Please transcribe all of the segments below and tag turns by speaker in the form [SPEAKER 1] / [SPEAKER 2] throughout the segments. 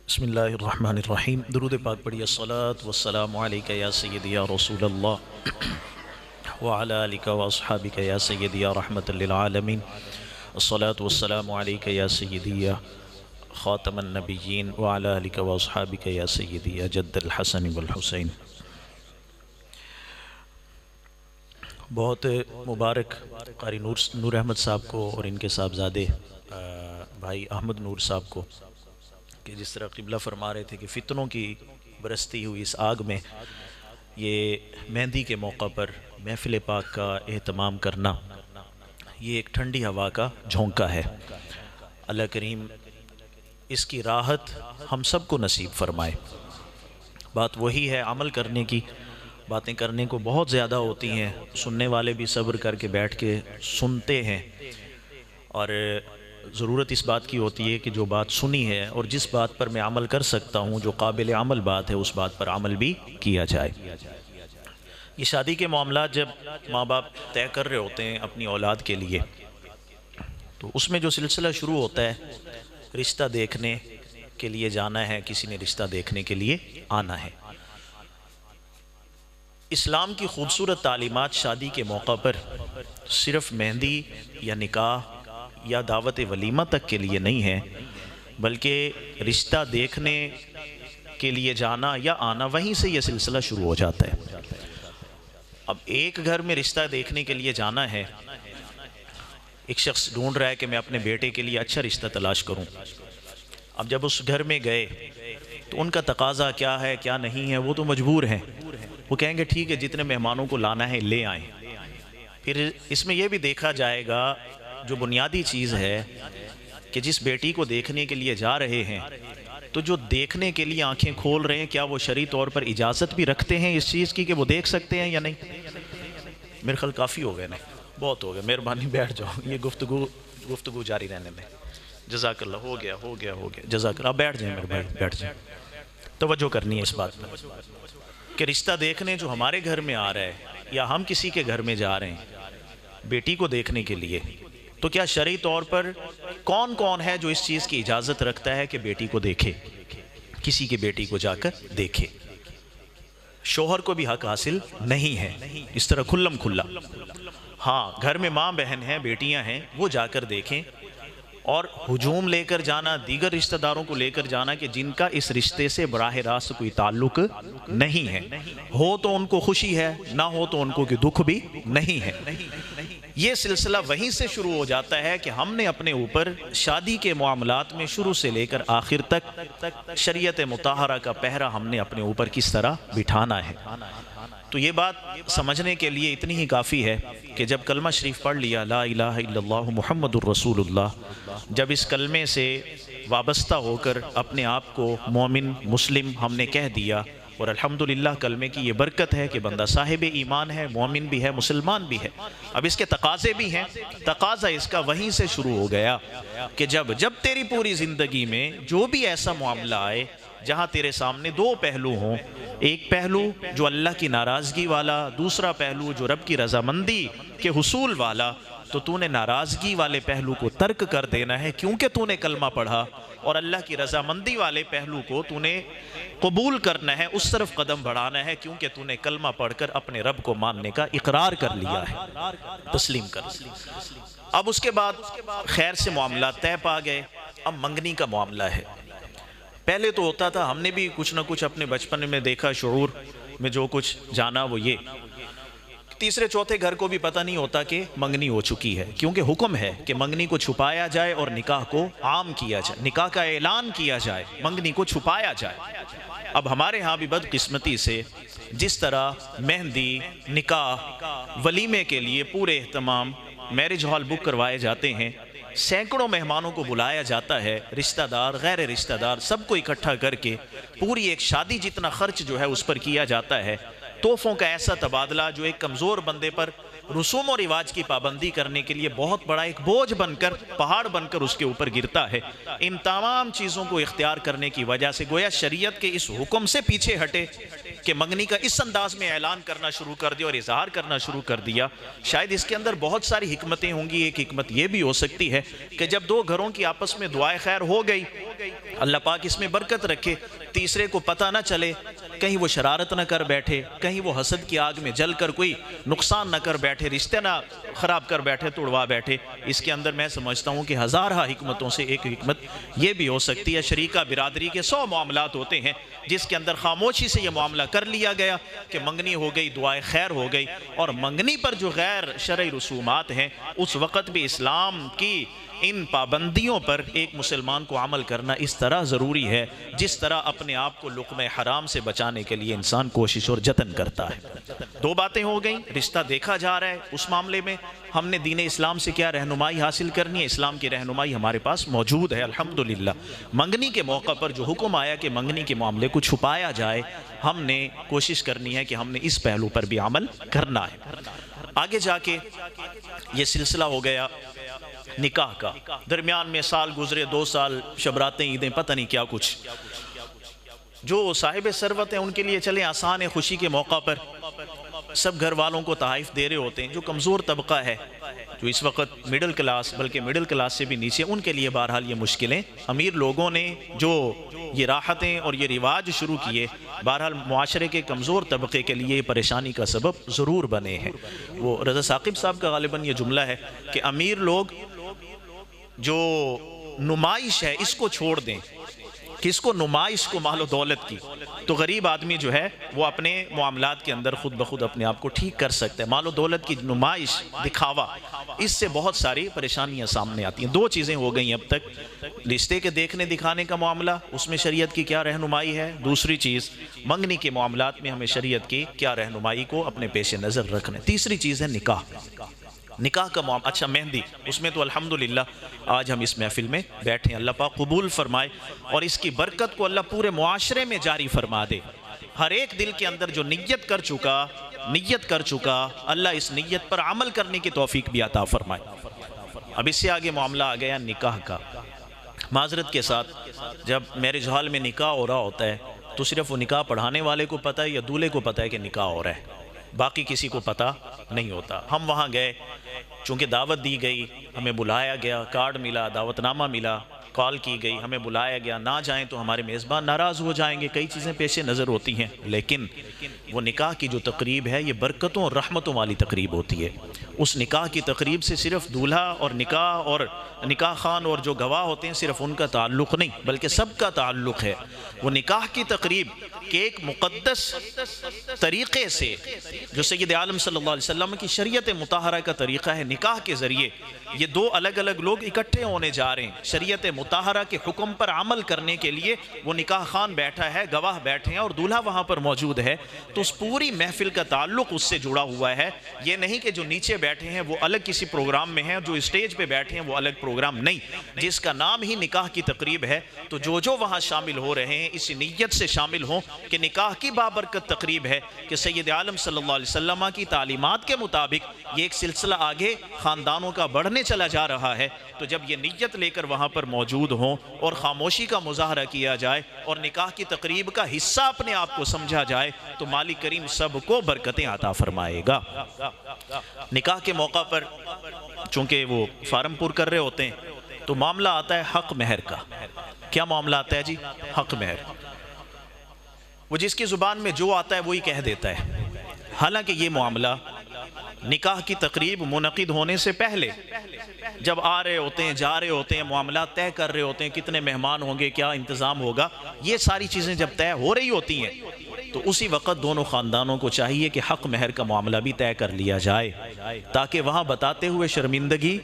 [SPEAKER 1] بسم اللہ الرحمن الرحیم۔ درود پاک پڑھیے۔ الصلاۃ والسلام علیک یا سیدی یا رسول اللہ وعلی آلک واصحابک یا سیدی یا رحمۃ للعالمین۔ الصلاۃ والسلام علیک یا سیدی یا خاتم النبیین وعلی آلک واصحابک یا سیدی یا جد الحسن والحسین۔ بہت مبارک قاری نور احمد صاحب کو اور ان کے صاحبزادے بھائی احمد نور صاحب کو کہ جس طرح قبلہ فرما رہے تھے کہ فتنوں کی برستی ہوئی اس آگ میں یہ مہندی کے موقع پر محفل پاک کا اہتمام کرنا، یہ ایک ٹھنڈی ہوا کا جھونکا ہے۔ اللہ کریم اس کی راحت ہم سب کو نصیب فرمائے۔ بات وہی ہے، عمل کرنے کی باتیں کرنے کو بہت زیادہ ہوتی ہیں، سننے والے بھی صبر کر کے بیٹھ کے سنتے ہیں، اور ضرورت اس بات کی ہوتی ہے کہ جو بات سنی ہے اور جس بات پر میں عمل کر سکتا ہوں، جو قابل عمل بات ہے، اس بات پر عمل بھی کیا جائے۔ یہ شادی کے معاملات جب ماں باپ طے کر رہے ہوتے ہیں اپنی اولاد کے لیے، تو اس میں جو سلسلہ شروع ہوتا ہے، رشتہ دیکھنے کے لیے جانا ہے، کسی نے رشتہ دیکھنے کے لیے آنا ہے۔ اسلام کی خوبصورت تعلیمات شادی کے موقع پر صرف مہندی یا نکاح یا دعوت ولیمہ تک کے لیے نہیں ہے، بلکہ رشتہ دیکھنے کے لیے جانا یا آنا، وہیں سے یہ سلسلہ شروع ہو جاتا ہے۔ اب ایک گھر میں رشتہ دیکھنے کے لیے جانا ہے، ایک شخص ڈھونڈ رہا ہے کہ میں اپنے بیٹے کے لیے اچھا رشتہ تلاش کروں۔ اب جب اس گھر میں گئے تو ان کا تقاضا کیا ہے کیا نہیں ہے، وہ تو مجبور ہیں، وہ کہیں گے ٹھیک ہے جتنے مہمانوں کو لانا ہے لے آئیں۔ پھر اس میں یہ بھی دیکھا جائے گا، جو بنیادی چیز ہے کہ جس بیٹی کو دیکھنے کے لیے جا رہے ہیں، تو جو دیکھنے کے لیے آنکھیں کھول رہے ہیں، کیا وہ شرعی طور پر اجازت بھی رکھتے ہیں اس چیز کی کہ وہ دیکھ سکتے ہیں یا نہیں؟ میرے خیال کافی ہو گئے نا، بہت ہو گئے، مہربانی بیٹھ جاؤ، یہ گفتگو جاری رہنے میں۔ جزاک اللہ، ہو گیا جزاک اللہ، بیٹھ جائیں میرے بھائی، بیٹھ جائیں۔ توجہ کرنی ہے اس بات پر کہ رشتہ دیکھنے جو ہمارے گھر میں آ رہا ہے یا ہم کسی کے گھر میں جا رہے ہیں بیٹی کو دیکھنے کے لیے، تو کیا شرعی طور پر کون کون ہے جو اس چیز کی اجازت رکھتا ہے کہ بیٹی کو دیکھے، کسی کی بیٹی کو جا کر دیکھے؟ شوہر کو بھی حق حاصل نہیں ہے اس طرح کھلم کھلا۔ ہاں، گھر میں ماں بہن ہیں، بیٹیاں ہیں، وہ جا کر دیکھیں، اور ہجوم لے کر جانا، دیگر رشتہ داروں کو لے کر جانا کہ جن کا اس رشتے سے براہ راست کوئی تعلق نہیں ہے، ہو تو ان کو خوشی ہے، نہ ہو تو ان کو کوئی دکھ بھی نہیں ہے۔ یہ سلسلہ وہیں سے شروع ہو جاتا ہے کہ ہم نے اپنے اوپر شادی کے معاملات میں شروع سے لے کر آخر تک شریعت مطہرہ کا پہرا ہم نے اپنے اوپر کس طرح بٹھانا ہے۔ تو یہ بات سمجھنے کے لیے اتنی ہی کافی ہے کہ جب کلمہ شریف پڑھ لیا، لا الہ الا اللہ محمد الرسول اللہ، جب اس کلمے سے وابستہ ہو کر اپنے آپ کو مومن مسلم ہم نے کہہ دیا، اور الحمدللہ کلمے کی یہ برکت ہے کہ بندہ صاحب ایمان ہے، مومن بھی ہے، مسلمان بھی ہے۔ اب اس کے تقاضے بھی ہیں، تقاضا اس کا وہیں سے شروع ہو گیا کہ جب تیری پوری زندگی میں جو بھی ایسا معاملہ آئے جہاں تیرے سامنے دو پہلو ہوں، ایک پہلو جو اللہ کی ناراضگی والا، دوسرا پہلو جو رب کی رضامندی کے حصول والا، تو تو نے ناراضگی والے پہلو کو ترک کر دینا ہے کیونکہ تو نے کلمہ پڑھا، اور اللہ کی رضامندی والے پہلو کو تو نے قبول کرنا ہے، اس طرف قدم بڑھانا ہے کیونکہ تو نے کلمہ پڑھ کر اپنے رب کو ماننے کا اقرار کر لیا ہے، تسلیم کر۔ اب اس کے بعد خیر سے معاملات طے پا گئے، اب منگنی کا معاملہ ہے۔ پہلے تو ہوتا تھا، ہم نے بھی کچھ نہ کچھ اپنے بچپن میں دیکھا، شعور میں جو کچھ جانا وہ یہ، تیسرے چوتھے گھر کو بھی پتہ نہیں ہوتا کہ منگنی ہو چکی ہے، کیونکہ حکم ہے کہ منگنی کو چھپایا جائے اور نکاح کو عام کیا جائے، نکاح کا اعلان کیا جائے، منگنی کو چھپایا جائے۔ اب ہمارے ہاں بھی بدقسمتی سے جس طرح مہندی، نکاح، ولیمے کے لیے پورے اہتمام، میرج ہال بک کروائے جاتے ہیں، سینکڑوں مہمانوں کو بلایا جاتا ہے، رشتہ دار غیر رشتہ دار سب کو اکٹھا کر کے پوری ایک شادی جتنا خرچ جو ہے اس پر کیا جاتا ہے، تحفوں کا ایسا تبادلہ جو ایک کمزور بندے پر رسوم و رواج کی پابندی کرنے کے لیے بہت بڑا ایک بوجھ بن کر، پہاڑ بن کر اس کے اوپر گرتا ہے۔ ان تمام چیزوں کو اختیار کرنے کی وجہ سے گویا شریعت کے اس حکم سے پیچھے ہٹے کہ منگنی کا اس انداز میں اعلان کرنا شروع کر دیا اور اظہار کرنا شروع کر دیا۔ شاید اس کے اندر بہت ساری حکمتیں ہوں گی۔ ایک حکمت یہ بھی ہو سکتی ہے کہ جب دو گھروں کی آپس میں دعائے خیر ہو گئی، اللہ پاک اس میں برکت رکھے، تیسرے کو پتہ نہ چلے، کہیں وہ شرارت نہ کر بیٹھے، کہیں وہ حسد کی آگ میں جل کر کوئی نقصان نہ کر بیٹھے، رشتے نہ خراب کر بیٹھے، توڑوا بیٹھے۔ اس کے اندر میں سمجھتا ہوں کہ ہزارہ حکمتوں سے ایک حکمت یہ بھی ہو سکتی ہے۔ شریکہ برادری کے 100 معاملات ہوتے ہیں جس کے اندر خاموشی سے یہ معاملہ کر لیا گیا کہ منگنی ہو گئی، دعائے خیر ہو گئی، اور منگنی پر جو غیر شرعی رسومات ہیں اس وقت بھی اسلام کی ان پابندیوں پر ایک مسلمان کو عمل کرنا اس طرح ضروری ہے جس طرح اپنے آپ کو لقمہ حرام سے بچانے کے لیے انسان کوشش اور جتن کرتا ہے۔ دو باتیں ہو گئیں، رشتہ دیکھا جا رہا ہے، اس معاملے میں ہم نے دین اسلام سے کیا رہنمائی حاصل کرنی ہے؟ اسلام کی رہنمائی ہمارے پاس موجود ہے الحمدللہ۔ منگنی کے موقع پر جو حکم آیا کہ منگنی کے معاملے کو چھپایا جائے، ہم نے کوشش کرنی ہے کہ ہم نے اس پہلو پر بھی عمل کرنا ہے۔ آگے جا کے یہ سلسلہ ہو گیا نکاح کا، درمیان میں سال گزرے، 2 سال، شبراتیں، عیدیں، پتہ نہیں کیا کچھ۔ جو صاحب ثروت ہیں ان کے لیے چلیں آسان ہے، خوشی کے موقع پر سب گھر والوں کو تحائف دے رہے ہوتے ہیں۔ جو کمزور طبقہ ہے، جو اس وقت مڈل کلاس، بلکہ مڈل کلاس سے بھی نیچے، ان کے لیے بہرحال یہ مشکلیں، امیر لوگوں نے جو یہ راحتیں اور یہ رواج شروع کیے، بہرحال معاشرے کے کمزور طبقے کے لیے پریشانی کا سبب ضرور بنے ہیں۔ وہ رضا ثاقب صاحب کا غالباً یہ جملہ ہے کہ امیر لوگ جو نمائش ہے اس کو چھوڑ دیں، کس کو؟ نمائش کو، مال و دولت کی، تو غریب آدمی جو ہے وہ اپنے معاملات کے اندر خود بخود اپنے آپ کو ٹھیک کر سکتے ہیں۔ مال و دولت کی نمائش، دکھاوا، اس سے بہت ساری پریشانیاں سامنے آتی ہیں۔ 2 چیزیں ہو گئیں اب تک، رشتے کے دیکھنے دکھانے کا معاملہ، اس میں شریعت کی کیا رہنمائی ہے، دوسری چیز منگنی کے معاملات میں ہمیں شریعت کی کیا رہنمائی کو اپنے پیش نظر رکھنا ہے، تیسری چیز ہے نکاح۔ نکاح کا معاملہ، اچھا مہندی، اس میں تو الحمدللہ آج ہم اس محفل میں بیٹھے ہیں، اللہ پاک قبول فرمائے اور اس کی برکت کو اللہ پورے معاشرے میں جاری فرما دے۔ ہر ایک دل کے اندر جو نیت کر چکا، اللہ اس نیت پر عمل کرنے کی توفیق بھی عطا فرمائے۔ اب اس سے آگے معاملہ آ گیا نکاح کا۔ معذرت کے ساتھ جب میرج ہال میں نکاح ہو رہا ہوتا ہے تو صرف وہ نکاح پڑھانے والے کو پتہ ہے یا دولہے کو پتہ ہے کہ نکاح ہو رہا ہے، باقی کسی کو پتہ نہیں ہوتا۔ ہم وہاں گئے، چونکہ دعوت دی گئی، ہمیں بلایا گیا، کارڈ ملا، دعوت نامہ ملا، کال کی گئی، ہمیں بلایا گیا، نہ جائیں تو ہمارے میزبان ناراض ہو جائیں گے، کئی چیزیں پیش نظر ہوتی ہیں، لیکن وہ نکاح کی جو تقریب ہے یہ برکتوں اور رحمتوں والی تقریب ہوتی ہے۔ اس نکاح کی تقریب سے صرف دولہا اور نکاح خان اور جو گواہ ہوتے ہیں صرف ان کا تعلق نہیں بلکہ سب کا تعلق ہے۔ وہ نکاح کی تقریب کہ ایک مقدس طریقے سے جو سید عالم صلی اللہ علیہ وسلم کی شریعت مطہرہ کا طریقہ ہے، نکاح کے ذریعے یہ 2 الگ الگ لوگ اکٹھے ہونے جا رہے ہیں، شریعت مطہرہ کے حکم پر عمل کرنے کے لیے۔ وہ نکاح خان بیٹھا ہے، گواہ بیٹھے ہیں اور دولہا وہاں پر موجود ہے، تو اس پوری محفل کا تعلق اس سے جڑا ہوا ہے۔ یہ نہیں کہ جو نیچے بیٹھے ہیں وہ الگ کسی پروگرام میں ہیں، جو اسٹیج پہ بیٹھے ہیں وہ الگ پروگرام، نہیں، جس کا نام ہی نکاح کی تقریب ہے، تو جو وہاں شامل ہو رہے ہیں اس نیت سے شامل ہوں کہ نکاح کی بابرکت تقریب ہے کہ سید عالم صلی اللہ علیہ وسلم کی تعلیمات کے مطابق یہ ایک سلسلہ آگے خاندانوں کا بڑھنے چلا جا رہا ہے۔ تو جب یہ نیت لے کر وہاں پر موجود ہوں اور خاموشی کا مظاہرہ کیا جائے اور نکاح کی تقریب کا حصہ اپنے آپ کو سمجھا جائے تو مالک کریم سب کو برکتیں عطا فرمائے گا۔ نکاح کے موقع پر چونکہ وہ فارم پر کر رہے ہوتے ہیں تو معاملہ آتا ہے حق مہر کا۔ کیا معاملہ آتا ہے جی؟ حق مہر۔ وہ جس کی زبان میں جو آتا ہے وہی کہہ دیتا ہے، حالانکہ یہ معاملہ نکاح کی تقریب منعقد ہونے سے پہلے جب آ رہے ہوتے ہیں، جا رہے ہوتے ہیں، معاملات طے کر رہے ہوتے ہیں، کتنے مہمان ہوں گے، کیا انتظام ہوگا، یہ ساری چیزیں جب طے ہو رہی ہوتی ہیں تو اسی وقت دونوں خاندانوں کو چاہیے کہ حق مہر کا معاملہ بھی طے کر لیا جائے، تاکہ وہاں بتاتے ہوئے شرمندگی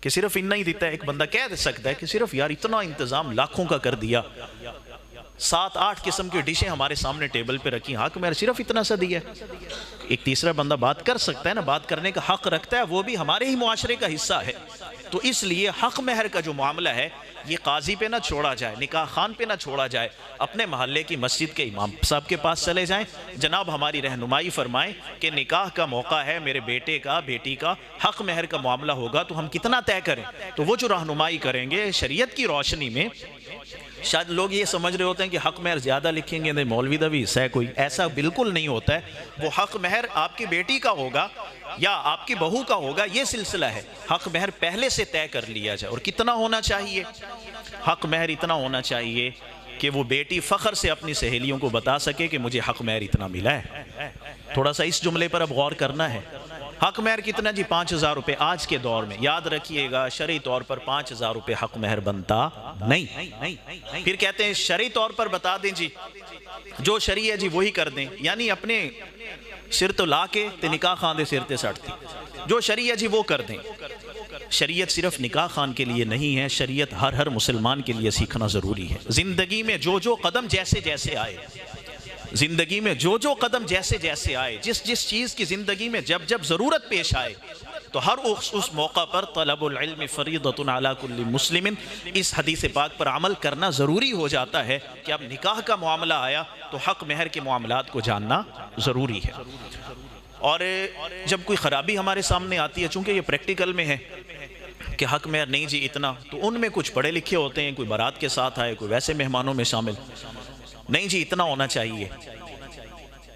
[SPEAKER 1] کہ صرف اتنا ہی دیتا ہے۔ ایک بندہ کہہ سکتا ہے کہ صرف یار اتنا انتظام لاکھوں کا کر دیا، 7-8 قسم کی ڈشیں ہمارے سامنے ٹیبل پہ رکھی، حق مہر صرف اتنا سا دیا۔ ایک تیسرا بندہ بات کر سکتا ہے نا، بات کرنے کا حق رکھتا ہے، وہ بھی ہمارے ہی معاشرے کا حصہ ہے، تو اس لیے حق مہر کا جو معاملہ ہے یہ قاضی پہ نہ چھوڑا جائے، نکاح خان پہ نہ چھوڑا جائے، اپنے محلے کی مسجد کے امام صاحب کے پاس چلے جائیں، جناب ہماری رہنمائی فرمائیں کہ نکاح کا موقع ہے، میرے بیٹے کا بیٹی کا حق مہر کا معاملہ ہوگا تو ہم کتنا طے کریں؟ تو وہ جو رہنمائی کریں گے شریعت کی روشنی میں، شاید لوگ یہ سمجھ رہے ہوتے ہیں کہ حق مہر زیادہ لکھیں گے مولوی دوی سے کوئی، ایسا بالکل نہیں ہوتا ہے۔ وہ حق مہر آپ کی بیٹی کا ہوگا یا آپ کی بہو کا ہوگا، یہ سلسلہ ہے، حق مہر پہلے سے طے کر لیا جائے۔ اور کتنا ہونا چاہیے؟ حق مہر اتنا ہونا چاہیے کہ وہ بیٹی فخر سے اپنی سہیلیوں کو بتا سکے کہ مجھے حق مہر اتنا ملا ہے۔ تھوڑا سا اس جملے پر اب غور کرنا ہے۔ حق مہر کتنا جی؟ 5,000 روپے آج کے دور میں، یاد رکھیے گا شرعی طور پر 5,000 روپے حق مہر بنتا نہیں۔ پھر کہتے ہیں شرعی طور پر بتا دیں جی، جو شرعی ہے جی وہی کر دیں، یعنی اپنے سر تو لا کے تے نکاح خان دے سر تے سٹتی، جو شرعی ہے جی وہ کر دیں۔ شریعت صرف نکاح خان کے لیے نہیں ہے، شریعت ہر مسلمان کے لیے سیکھنا ضروری ہے۔ زندگی میں جو قدم جیسے جیسے آئے، زندگی میں جو قدم جیسے جیسے آئے، جس چیز کی زندگی میں جب ضرورت پیش آئے، تو ہر اس موقع پر طلب العلم فریضۃ علی کل مسلم، اس حدیث پاک پر عمل کرنا ضروری ہو جاتا ہے کہ اب نکاح کا معاملہ آیا تو حق مہر کے معاملات کو جاننا ضروری ہے۔ اور جب کوئی خرابی ہمارے سامنے آتی ہے، چونکہ یہ پریکٹیکل میں ہے کہ حق مہر نہیں جی اتنا، تو ان میں کچھ پڑھے لکھے ہوتے ہیں، کوئی بارات کے ساتھ آئے، کوئی ویسے مہمانوں میں شامل، نہیں جی اتنا ہونا چاہیے۔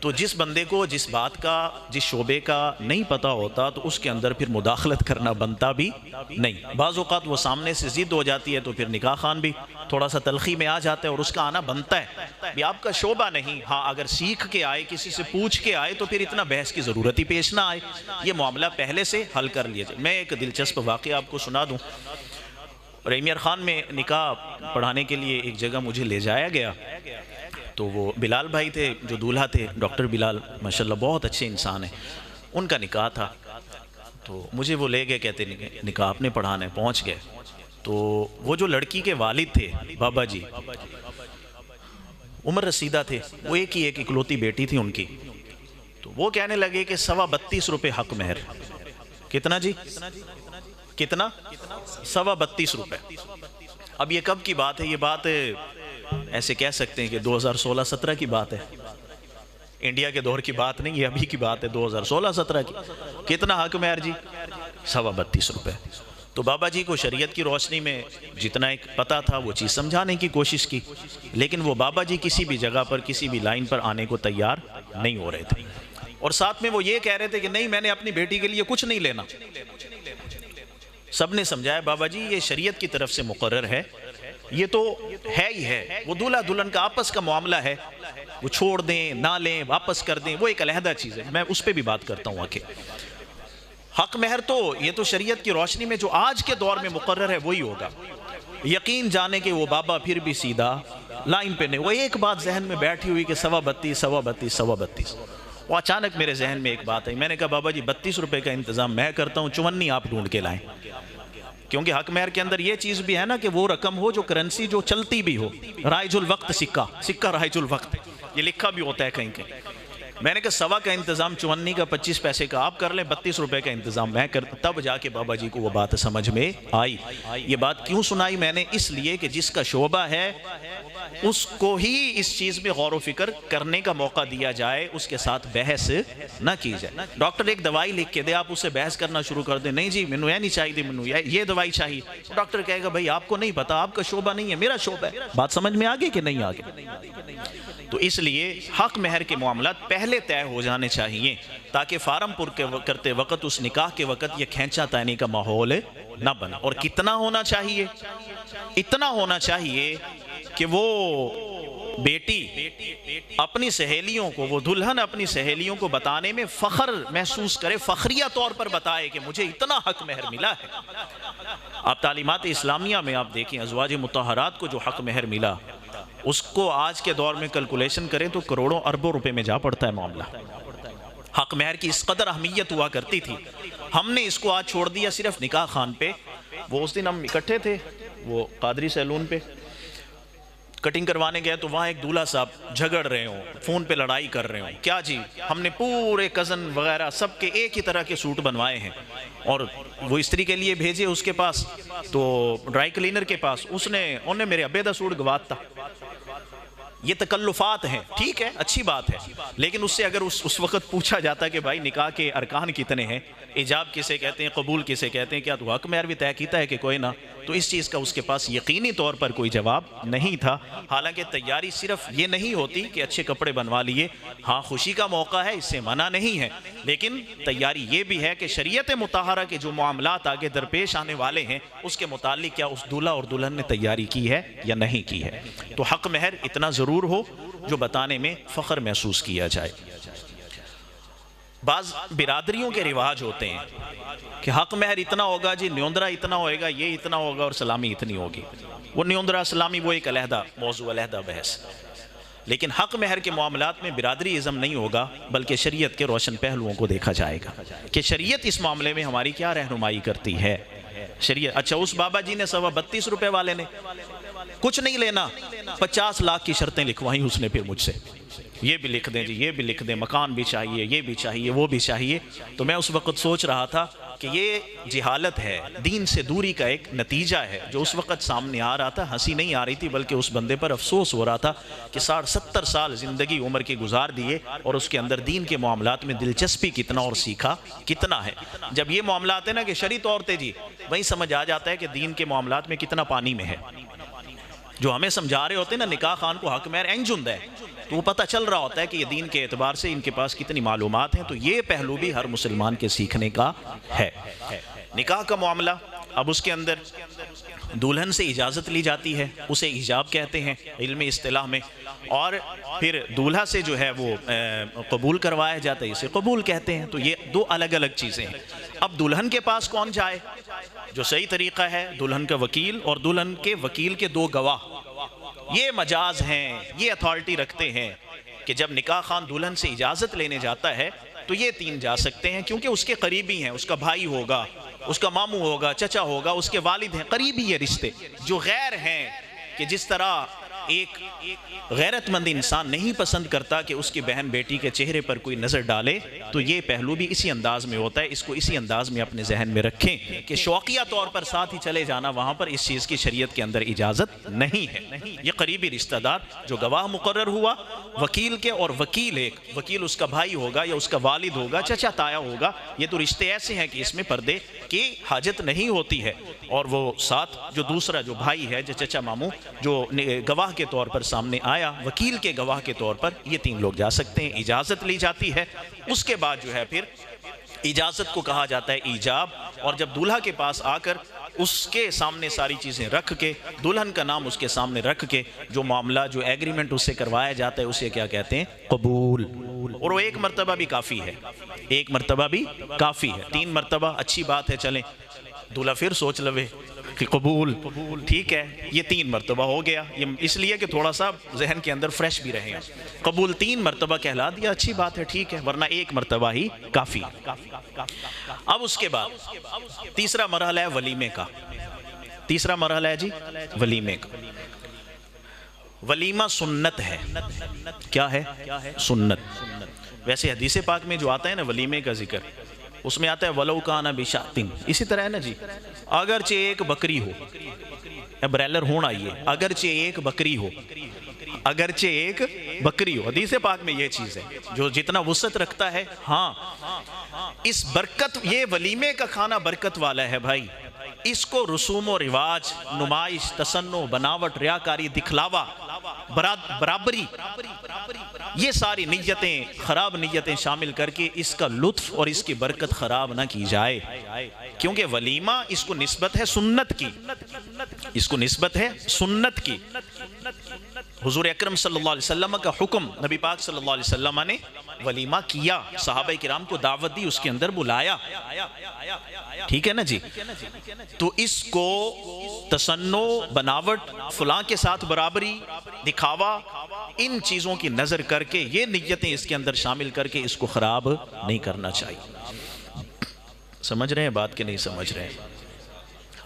[SPEAKER 1] تو جس بندے کو جس بات کا، جس شعبے کا نہیں پتا ہوتا تو اس کے اندر پھر مداخلت کرنا بنتا بھی نہیں۔ بعض اوقات وہ سامنے سے ضد ہو جاتی ہے تو پھر نکاح خان بھی تھوڑا سا تلخی میں آ جاتا ہے اور اس کا آنا بنتا ہے۔ بھی آپ کا شعبہ نہیں، ہاں اگر سیکھ کے آئے، کسی سے پوچھ کے آئے تو پھر اتنا بحث کی ضرورت ہی پیش نہ آئے، یہ معاملہ پہلے سے حل کر لیا جائے۔ میں ایک دلچسپ واقعہ آپ کو سنا دوں۔ ریمیر خان میں نکاح پڑھانے کے لیے ایک جگہ مجھے لے جایا گیا، تو وہ بلال بھائی تھے جو دولہا تھے، ڈاکٹر بلال ماشاءاللہ بہت اچھے انسان ہیں، ان کا نکاح تھا۔ تو مجھے وہ لے گئے، کہتے نکاح آپ نے پڑھانا ہے۔ پہنچ گئے تو وہ جو لڑکی کے والد تھے بابا جی، عمر رسیدہ تھے، وہ ایک اکلوتی بیٹی تھی ان کی، تو وہ کہنے لگے کہ 32.25 روپے حق مہر۔ کتنا جی؟ کتنا؟ 32.25 روپے۔ اب یہ کب کی بات ہے؟ یہ بات ایسے کہہ سکتے ہیں کہ 2016-17 کی بات ہے، انڈیا کے دور کی بات نہیں، یہ ابھی کی بات ہے 2016-17 کی۔ کتنا حق مہر جی؟ 32.25 روپے۔ تو بابا جی کو شریعت کی روشنی میں جتنا ایک پتہ تھا وہ چیز سمجھانے کی کوشش کی، لیکن وہ بابا جی کسی بھی جگہ پر، کسی بھی لائن پر آنے کو تیار نہیں ہو رہے تھے، اور ساتھ میں وہ یہ کہہ رہے تھے کہ نہیں میں نے اپنی بیٹی کے لیے کچھ نہیں لینا۔ سب نے سمجھایا بابا جی یہ شریعت کی طرف سے مقرر ہے، یہ تو ہے ہی ہے، وہ دولہا دلہن کا آپس کا معاملہ ہے، وہ چھوڑ دیں نہ لیں واپس کر دیں وہ ایک علیحدہ چیز ہے، میں اس پہ بھی بات کرتا ہوں آکے۔ حق مہر تو یہ تو شریعت کی روشنی میں جو آج کے دور میں مقرر ہے وہی ہوگا۔ یقین جانے کہ وہ بابا پھر بھی سیدھا لائن پہ نہیں، وہ ایک بات ذہن میں بیٹھی ہوئی کہ 32.25 وہ اچانک میرے ذہن میں ایک بات ہے، میں نے کہا بابا جی 32 روپے کا انتظام میں کرتا ہوں، 54 آپ ڈھونڈ کے لائیں، کیونکہ حق مہر کے اندر یہ چیز بھی ہے نا کہ وہ رقم ہو جو کرنسی جو چلتی بھی ہو، رائج الوقت سکہ رائج الوقت، یہ لکھا بھی ہوتا ہے کہیں کہیں۔ میں نے کہا 1.25 کا انتظام 54 کا 25 پیسے کا آپ کر لیں، 32 روپے کا انتظام میں کرتا، تب جا کے بابا جی کو وہ بات سمجھ میں آئی۔ یہ بات کیوں سنائی میں نے؟ اس لیے کہ جس کا شعبہ ہے اس کو ہی اس چیز میں غور و فکر کرنے کا موقع دیا جائے، اس کے ساتھ بحث نہ کی جائے۔ ڈاکٹر ایک دوائی لکھ کے دے، آپ اسے بحث کرنا شروع کر دیں، نہیں جی منو یہ نہیں چاہیے، منو یہ دوائی چاہیے، ڈاکٹر کہے گا بھائی آپ کو نہیں پتا، آپ کا شعبہ نہیں ہے، میرا شعبہ ہے۔ بات سمجھ میں آگے کہ نہیں آگے؟ تو اس لیے حق مہر کے معاملات پہلے طے ہو جانے چاہیے تاکہ فارم پر کرتے وقت اس نکاح کے وقت یہ کھینچا تانی کا ماحول نہ بنے۔ اور کتنا ہونا چاہیے؟ اتنا ہونا چاہیے کہ وہ بیٹی اپنی سہیلیوں کو، وہ دلہن اپنی سہیلیوں کو بتانے میں فخر محسوس کرے، فخریہ طور پر بتائے کہ مجھے اتنا حق مہر ملا ہے۔ آپ تعلیمات اسلامیہ میں آپ دیکھیں ازواج مطہرات کو جو حق مہر ملا، اس کو آج کے دور میں کیلکولیشن کریں تو کروڑوں اربوں روپے میں جا پڑتا ہے معاملہ۔ حق مہر کی اس قدر اہمیت ہوا کرتی تھی، ہم نے اس کو آج چھوڑ دیا صرف نکاح خان پہ۔ وہ اس دن ہم اکٹھے تھے وہ قادری سیلون پہ، کٹنگ کروانے گئے تو وہاں ایک دولہا صاحب جھگڑ رہے ہوں، فون پہ لڑائی کر رہے ہوں، کیا جی ہم نے پورے کزن وغیرہ سب کے ایک ہی طرح کے سوٹ بنوائے ہیں اور وہ استری کے لیے بھیجے اس کے پاس، تو ڈرائی کلینر کے پاس، انہیں میرے ابے دا سوٹ گواتا۔ یہ تکلفات ہیں، ٹھیک ہے، اچھی بات ہے، لیکن اس سے اگر اس وقت پوچھا جاتا کہ بھائی نکاح کے ارکان کتنے ہیں، ایجاب کسے کہتے ہیں، قبول کسے کہتے ہیں، کیا تو حق مہر بھی طے کیتا ہے کہ کوئی نہ، تو اس چیز کا اس کے پاس یقینی طور پر کوئی جواب نہیں تھا۔ حالانکہ تیاری صرف یہ نہیں ہوتی کہ اچھے کپڑے بنوا لیے، ہاں خوشی کا موقع ہے، اس سے منع نہیں ہے، لیکن تیاری یہ بھی ہے کہ شریعت مطہرہ کے جو معاملات آگے درپیش آنے والے ہیں اس کے متعلق کیا اس دولہا اور دلہن نے تیاری کی ہے یا نہیں کی ہے۔ تو حق مہر اتنا ضرور ہو جو بتانے میں فخر محسوس کیا جائے۔ بعض برادریوں کے رواج ہوتے ہیں کہ حق مہر اتنا ہوگا جی، نیوندرا اتنا ہوئے گا، یہ اتنا ہوگا اور سلامی اتنی ہوگی۔ وہ نیوندرا سلامی وہ ایک علیحدہ موضوع، علیحدہ بحث، لیکن حق مہر کے معاملات میں برادری ازم نہیں ہوگا، بلکہ شریعت کے روشن پہلوؤں کو دیکھا جائے گا کہ شریعت اس معاملے میں ہماری کیا رہنمائی کرتی ہے۔ شریعت، اچھا اس بابا جی نے 32 روپے والے نے کچھ نہیں لینا، 50 لاکھ کی شرطیں لکھوائیں اس نے پھر مجھ سے، یہ بھی لکھ دیں جی، یہ بھی لکھ دیں، مکان بھی چاہیے، یہ بھی چاہیے، وہ بھی چاہیے۔ تو میں اس وقت سوچ رہا تھا کہ یہ جہالت ہے، دین سے دوری کا ایک نتیجہ ہے جو اس وقت سامنے آ رہا تھا۔ ہنسی نہیں آ رہی تھی بلکہ اس بندے پر افسوس ہو رہا تھا کہ 60-70 سال زندگی عمر کے گزار دیے اور اس کے اندر دین کے معاملات میں دلچسپی کتنا اور سیکھا کتنا ہے۔ جب یہ معاملات ہیں نا کہ شرعی طور پہ جی، وہیں سمجھ آ جاتا ہے کہ دین کے معاملات میں کتنا پانی میں ہے۔ جو ہمیں سمجھا رہے ہوتے ہیں نا نکاح خان کو حق مہر اینج ہوندا ہے، تو وہ پتہ چل رہا ہوتا ہے کہ یہ دین کے اعتبار سے ان کے پاس کتنی معلومات ہیں۔ تو یہ پہلو بھی ہر مسلمان کے سیکھنے کا ہے۔ نکاح کا معاملہ، اب اس کے اندر دلہن سے اجازت لی جاتی ہے، اسے ایجاب کہتے ہیں علم اصطلاح میں، اور پھر دولہا سے جو ہے وہ قبول کروایا جاتا ہے، اسے قبول کہتے ہیں۔ تو یہ دو الگ الگ چیزیں ہیں۔ اب دلہن کے پاس کون جائے؟ جو صحیح طریقہ ہے دلہن کا وکیل اور دلہن کے وکیل کے 2 گواہ، یہ مجاز ہیں، یہ اتھارٹی رکھتے ہیں کہ جب نکاح خان دلہن سے اجازت لینے جاتا ہے تو یہ 3 جا سکتے ہیں، کیونکہ اس کے قریبی ہیں، اس کا بھائی ہوگا، اس کا ماموں ہوگا، چچا ہوگا، اس کے والد ہیں، قریبی یہ رشتے جو غیر ہیں، کہ جس طرح ایک غیرت مند انسان نہیں پسند کرتا کہ اس کی بہن بیٹی کے چہرے پر کوئی نظر ڈالے، تو یہ پہلو بھی اسی انداز میں ہوتا ہے۔ اس کو اسی انداز میں اپنے ذہن میں رکھیں کہ شوقیہ طور پر ساتھ ہی چلے جانا، وہاں پر اس چیز کی شریعت کے اندر اجازت نہیں ہے۔ یہ قریبی رشتہ دار جو گواہ مقرر ہوا وکیل کے، اور وکیل اس کا بھائی ہوگا یا اس کا والد ہوگا، چچا تایا ہوگا، یہ تو رشتے ایسے ہیں کہ اس میں پردے کی حاجت نہیں ہوتی ہے۔ اور وہ ساتھ جو دوسرا جو بھائی ہے، جو چچا ماموں، جو گواہ کے طور پر سامنے آیا، وکیل کے گواہ کے طور پر، یہ 3 لوگ جا سکتے ہیں، اجازت لی جاتی ہے۔ اس کے بعد جو ہے پھر اجازت کو کہا جاتا ہے ایجاب، اور جب دولہا کے پاس آ کر اس کے سامنے ساری چیزیں رکھ کے، دلہن کا نام اس کے سامنے رکھ کے، جو معاملہ جو ایگریمنٹ اس سے کروایا جاتا ہے اسے کیا کہتے ہیں؟ قبول۔ اور وہ 1 مرتبہ بھی کافی ہے، 1 مرتبہ بھی کافی ہے، 3 مرتبہ اچھی بات ہے، چلیں دولہا پھر سوچ لوے کہ قبول، ٹھیک ہے، یہ 3 مرتبہ ہو گیا، یہ اس لیے کہ تھوڑا سا ذہن کے اندر فریش بھی رہے ہیں۔ قبول 3 مرتبہ کہلا دیا، اچھی بات ہے، ٹھیک ہے، ورنہ 1 مرتبہ ہی کافی۔ اب اس کے بعد تیسرا مرحلہ ہے ولیمے کا۔ تیسرا مرحلہ ہے جی ولیمے کا۔ ولیمہ سنت ہے۔ کیا ہے؟ سنت۔ ویسے حدیث پاک میں جو آتا ہے نا ولیمے کا ذکر، اس میں آتا ہے وَلَوْ كَانَ بِشَاةٍ، اسی طرح ہے نا جی، اگرچہ ایک بکری ہو، برائلر ہون آئیے، اگرچہ ایک بکری ہو، اگرچہ ایک بکری ہو، حدیث پاک میں یہ چیز ہے جو جتنا وسعت رکھتا ہے۔ ہاں اس برکت، یہ ولیمے کا کھانا برکت والا ہے بھائی، اس کو رسوم و رواج، نمائش، تصنع، بناوٹ، ریاکاری، دکھلاوا، برابری، یہ ساری نیتیں، خراب نیتیں شامل کر کے اس کا لطف اور اس کی برکت خراب نہ کی جائے، کیونکہ ولیمہ اس کو نسبت ہے سنت کی، اس کو نسبت ہے سنت کی۔ حضور اکرم صلی اللہ علیہ وسلم کا حکم، نبی پاک صلی اللہ علیہ وسلم نے ولیمہ کیا، صحابہ کرام کو دعوت دی، اس کے اندر بلایا، ٹھیک ہے نا جی۔ تو اس کو تصنع، بناوٹ، فلاں کے ساتھ برابری، دکھاوا، ان چیزوں کی نظر کر کے یہ نیتیں اس کے اندر شامل کر کے اس کو خراب نہیں کرنا چاہیے۔ سمجھ رہے ہیں بات کہ نہیں سمجھ رہے ہیں؟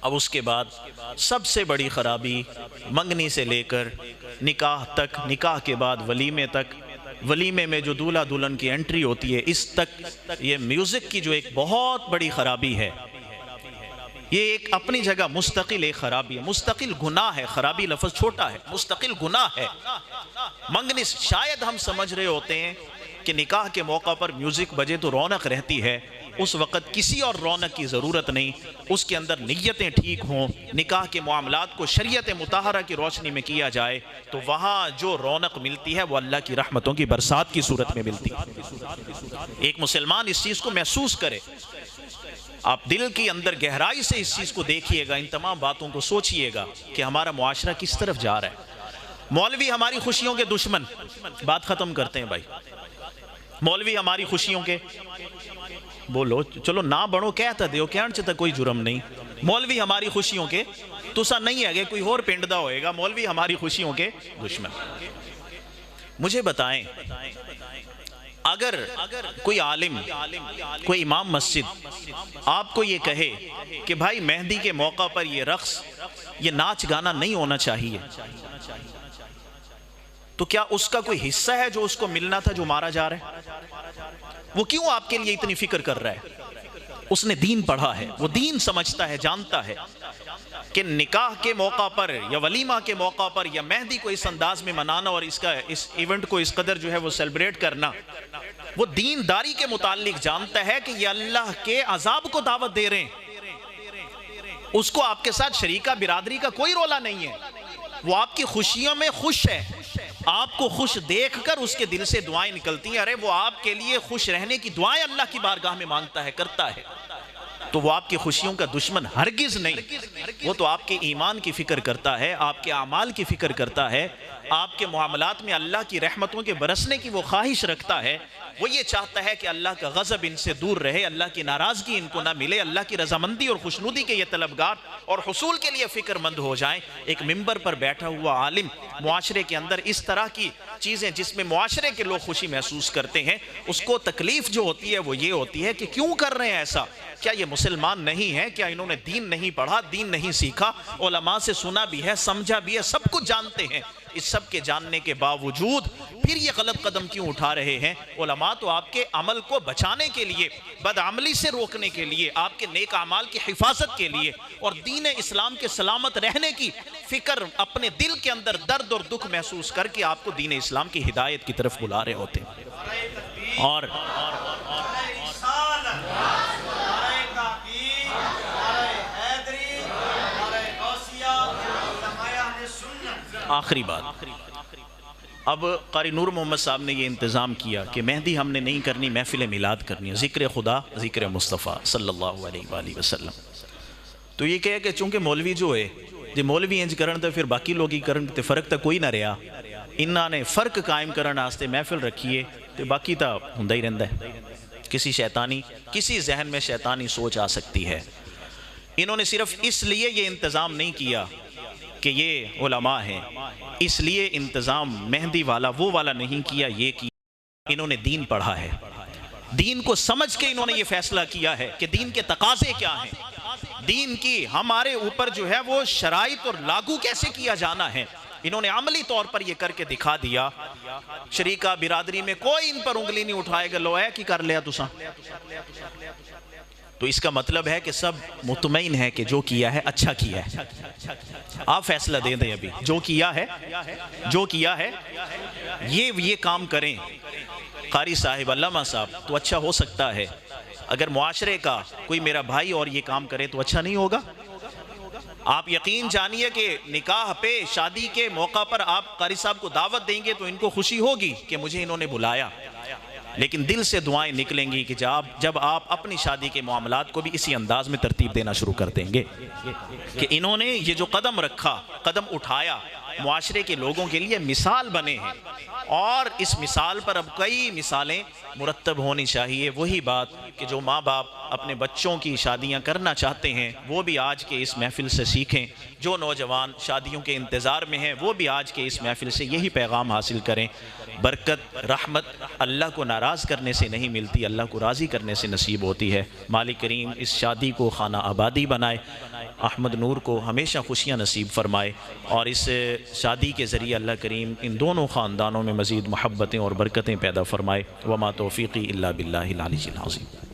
[SPEAKER 1] اب اس کے بعد سب سے بڑی خرابی منگنی سے لے کر نکاح تک، نکاح کے بعد ولیمے تک، ولیمے میں جو دولہا دلہن کی انٹری ہوتی ہے اس تک، یہ میوزک کی جو ایک بہت بڑی خرابی ہے، یہ ایک اپنی جگہ مستقل ایک خرابی ہے، مستقل گناہ ہے۔ خرابی لفظ چھوٹا ہے، مستقل گناہ ہے۔ منگنی شاید ہم سمجھ رہے ہوتے ہیں کہ نکاح کے موقع پر میوزک بجے تو رونق رہتی ہے، اس وقت کسی اور رونق کی ضرورت نہیں، اس کے اندر نیتیں ٹھیک ہوں، نکاح کے معاملات کو شریعت مطہرہ کی روشنی میں کیا جائے تو وہاں جو رونق ملتی ہے وہ اللہ کی رحمتوں کی برسات کی صورت میں ملتی ہے۔ ایک مسلمان اس چیز کو محسوس کرے، آپ دل کی اندر گہرائی سے اس چیز کو دیکھیے گا، ان تمام باتوں کو سوچئے گا کہ ہمارا معاشرہ کس طرف جا رہا ہے۔ مولوی ہماری خوشیوں کے دشمن، بات ختم کرتے ہیں بھائی، مولوی ہماری خوشیوں کے، بولو چلو نہ بڑھو کہتا دیو کہن چتا کوئی جرم نہیں، مولوی ہماری خوشیوں کے تسا نہیں ہے، کوئی اور پنڈ دا ہوئے گا، مولوی ہماری خوشیوں کے دشمن۔ مجھے بتائیں، اگر کوئی عالم، کوئی امام مسجد آپ کو یہ کہے کہ بھائی مہندی کے موقع پر یہ رقص، یہ ناچ گانا نہیں ہونا چاہیے، تو کیا اس کا کوئی حصہ ہے جو اس کو ملنا تھا جو مارا جا رہا ہے؟ وہ کیوں آپ کے لیے اتنی فکر کر رہا ہے؟ اس نے دین پڑھا ہے، وہ دین سمجھتا ہے، جانتا ہے کہ نکاح کے موقع پر یا ولیمہ کے موقع پر یا مہندی کو اس انداز میں منانا اور اس ایونٹ کو اس قدر جو ہے وہ سیلیبریٹ کرنا، وہ دینداری کے متعلق جانتا ہے کہ یہ اللہ کے عذاب کو دعوت دے رہے ہیں۔ اس کو آپ کے ساتھ شریکہ برادری کا کوئی رولہ نہیں ہے، وہ آپ کی خوشیوں میں خوش ہے، آپ کو خوش دیکھ کر اس کے دل سے دعائیں نکلتی ہیں، ارے وہ آپ کے لیے خوش رہنے کی دعائیں اللہ کی بارگاہ میں مانگتا ہے، کرتا ہے، تو وہ آپ کی خوشیوں کا دشمن ہرگز نہیں، وہ تو آپ کے ایمان کی فکر کرتا ہے، آپ کے اعمال کی فکر کرتا ہے، آپ کے معاملات میں اللہ کی رحمتوں کے برسنے کی وہ خواہش رکھتا ہے، وہ یہ چاہتا ہے کہ اللہ کا غضب ان سے دور رہے، اللہ کی ناراضگی ان کو نہ ملے، اللہ کی رضامندی اور خوشنودی کے یہ طلبگار اور حصول کے لیے فکر مند ہو جائیں۔ ایک ممبر پر بیٹھا ہوا عالم معاشرے کے اندر اس طرح کی چیزیں جس میں معاشرے کے لوگ خوشی محسوس کرتے ہیں، اس کو تکلیف جو ہوتی ہے وہ یہ ہوتی ہے کہ کیوں کر رہے ہیں ایسا؟ کیا یہ مسلمان نہیں ہے؟ کیا انہوں نے دین نہیں پڑھا، دین نہیں سیکھا؟ علماء سے سنا بھی ہے، سمجھا بھی ہے، سب کچھ جانتے ہیں، اس سب کے جاننے کے باوجود پھر یہ غلط قدم کیوں اٹھا رہے ہیں؟ علماء تو آپ کے عمل کو بچانے کے لیے، بدعملی سے روکنے کے لیے، آپ کے نیک اعمال کی حفاظت کے لیے اور دین اسلام کے سلامت رہنے کی فکر اپنے دل کے اندر درد اور دکھ محسوس کر کے آپ کو دین اسلام کی ہدایت کی طرف بلا رہے ہوتے ہیں۔ اور آخری بات، اب قاری نور محمد صاحب نے یہ انتظام کیا کہ مہندی ہم نے نہیں کرنی، محفل میلاد کرنی ہے، ذکر خدا، ذکر مصطفیٰ صلی اللہ علیہ وآلہ وسلم۔ تو یہ کہے کہ چونکہ مولوی جو ہے جی مولوی انج کرن تو پھر باقی لوگ ہی کرن تو فرق تو کوئی نہ رہا، انہوں نے فرق قائم کرنے واسطے محفل رکھیے تو باقی تو ہوندا ہی رہندا ہے۔ کسی ذہن میں شیطانی سوچ آ سکتی ہے، انہوں نے صرف اس لیے یہ انتظام نہیں کیا کہ یہ علماء ہیں، اس لیے انتظام مہندی والا وہ والا نہیں کیا، یہ کیا انہوں نے دین پڑھا ہے، دین کو سمجھ کے انہوں نے یہ فیصلہ کیا ہے کہ دین کے تقاضے کیا ہیں، دین کی ہمارے اوپر جو ہے وہ شرائط اور لاگو کیسے کیا جانا ہے، انہوں نے عملی طور پر یہ کر کے دکھا دیا۔ شریکہ برادری میں کوئی ان پر انگلی نہیں اٹھائے گا، لو ہے کی کر لیا تساں، تو اس کا مطلب ہے کہ سب مطمئن ہے کہ جو کیا ہے اچھا کیا ہے۔ آپ فیصلہ دے دیں، ابھی جو کیا ہے یہ کام کریں۔ قاری صاحب، علامہ صاحب تو اچھا ہو سکتا ہے، اگر معاشرے کا کوئی میرا بھائی اور یہ کام کرے تو اچھا نہیں ہوگا؟ آپ یقین جانیے کہ نکاح پہ، شادی کے موقع پر آپ قاری صاحب کو دعوت دیں گے تو ان کو خوشی ہوگی کہ مجھے انہوں نے بلایا، لیکن دل سے دعائیں نکلیں گی کہ جب آپ اپنی شادی کے معاملات کو بھی اسی انداز میں ترتیب دینا شروع کر دیں گے کہ انہوں نے یہ جو قدم رکھا، قدم اٹھایا، معاشرے کے لوگوں کے لیے مثال بنے ہیں، اور اس مثال پر اب کئی مثالیں مرتب ہونی چاہیے۔ وہی بات کہ جو ماں باپ اپنے بچوں کی شادیاں کرنا چاہتے ہیں وہ بھی آج کے اس محفل سے سیکھیں، جو نوجوان شادیوں کے انتظار میں ہیں وہ بھی آج کے اس محفل سے یہی پیغام حاصل کریں۔ برکت، رحمت اللہ کو ناراض کرنے سے نہیں ملتی، اللہ کو راضی کرنے سے نصیب ہوتی ہے۔ مالک کریم اس شادی کو خانہ آبادی بنائے، احمد نور کو ہمیشہ خوشیاں نصیب فرمائے، اور اس شادی کے ذریعے اللہ کریم ان دونوں خاندانوں میں مزید محبتیں اور برکتیں پیدا فرمائے۔ وما توفیقی الا باللہ العلی العظیم۔